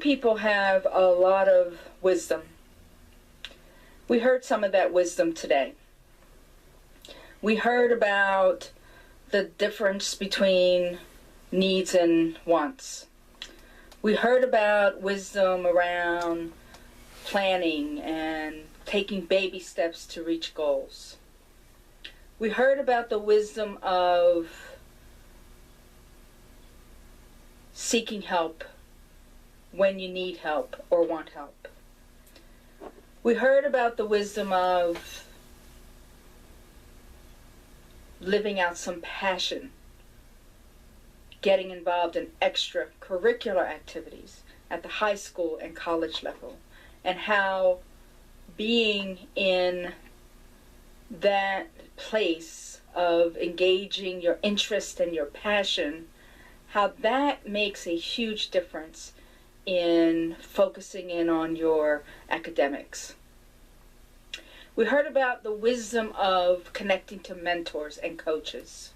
people have a lot of wisdom. We heard some of that wisdom today. We heard about the difference between needs and wants. We heard about wisdom around planning and taking baby steps to reach goals. We heard about the wisdom of seeking help when you need help or want help. We heard about the wisdom of living out some passion, getting involved in extracurricular activities at the high school and college level, and how being in that place of engaging your interest and your passion, how that makes a huge difference in focusing in on your academics. We heard about the wisdom of connecting to mentors and coaches.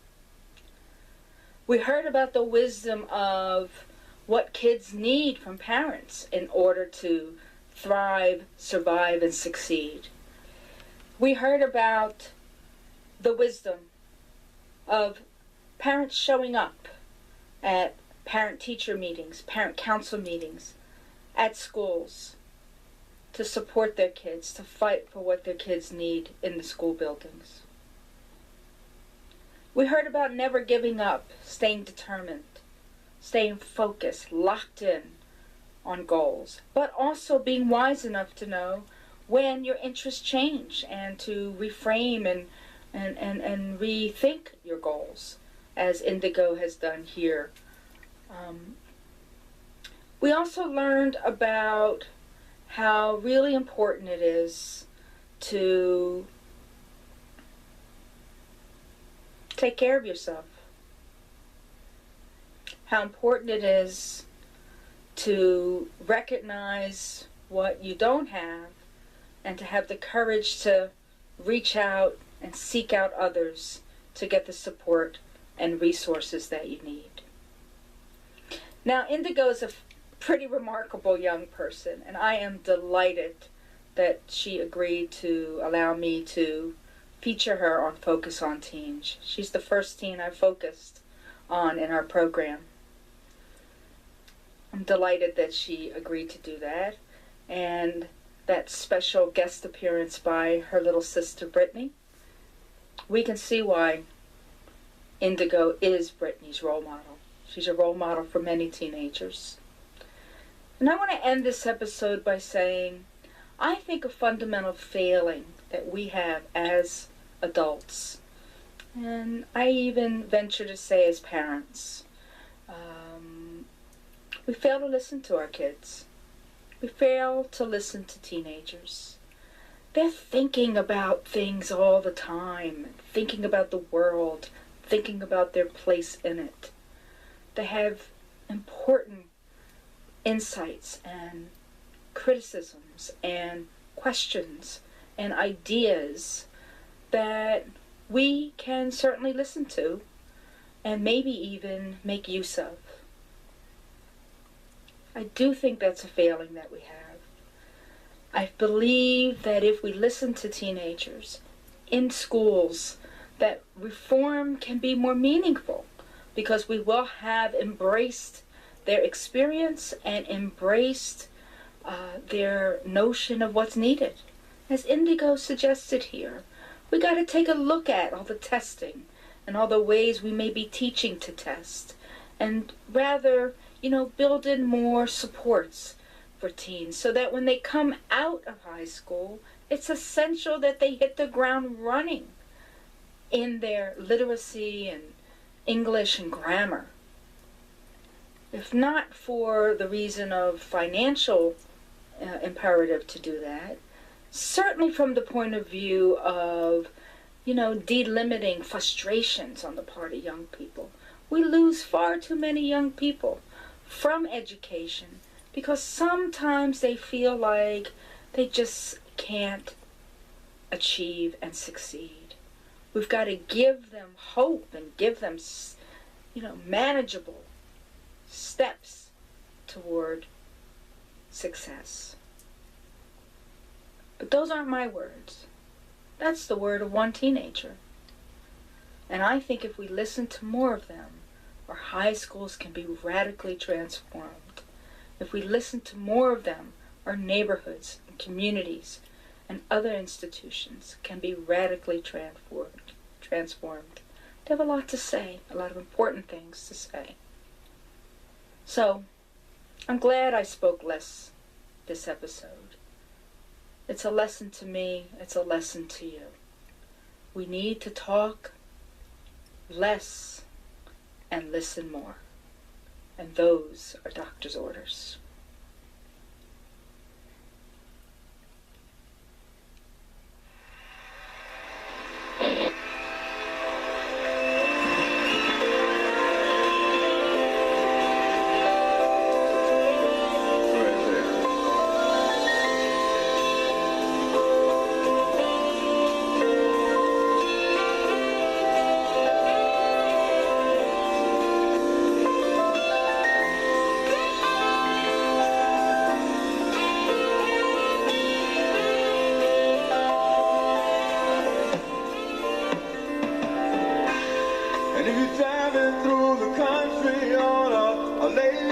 We heard about the wisdom of what kids need from parents in order to thrive, survive, and succeed. We heard about the wisdom of parents showing up at parent-teacher meetings, parent-council meetings, at schools, to support their kids, to fight for what their kids need in the school buildings. We heard about never giving up, staying determined, staying focused, locked in on goals, but also being wise enough to know when your interests change and to reframe and rethink your goals, as Indigo has done here. We also learned about how really important it is to take care of yourself. How important it is to recognize what you don't have and to have the courage to reach out and seek out others to get the support and resources that you need. Now, Indigo is a pretty remarkable young person, and I am delighted that she agreed to allow me to feature her on Focus on Teens. She's the first teen I focused on in our program. I'm delighted that she agreed to do that, and that special guest appearance by her little sister Brittany. We can see why Indigo is Brittany's role model. She's a role model for many teenagers. And I want to end this episode by saying, I think a fundamental failing that we have as adults, and I even venture to say as parents, we fail to listen to our kids. We fail to listen to teenagers. They're thinking about things all the time, thinking about the world, thinking about their place in it. They have important insights and criticisms and questions and ideas that we can certainly listen to and maybe even make use of. I do think that's a failing that we have. I believe that if we listen to teenagers in schools, that reform can be more meaningful because we will have embraced their experience and embraced their notion of what's needed. As Indigo suggested here, we got to take a look at all the testing and all the ways we may be teaching to test, and rather, build in more supports for teens so that when they come out of high school, it's essential that they hit the ground running in their literacy and English and grammar. If not for the reason of financial imperative to do that, certainly from the point of view of, delimiting frustrations on the part of young people. We lose far too many young people from education because sometimes they feel like they just can't achieve and succeed. We've got to give them hope and give them, manageable steps toward success. But those aren't my words. That's the word of one teenager. And I think if we listen to more of them, our high schools can be radically transformed. If we listen to more of them, our neighborhoods and communities and other institutions can be radically transformed. They have a lot to say, a lot of important things to say. So, I'm glad I spoke less this episode. It's a lesson to me, it's a lesson to you. We need to talk less and listen more. And those are doctor's orders. And if you're driving through the country on a late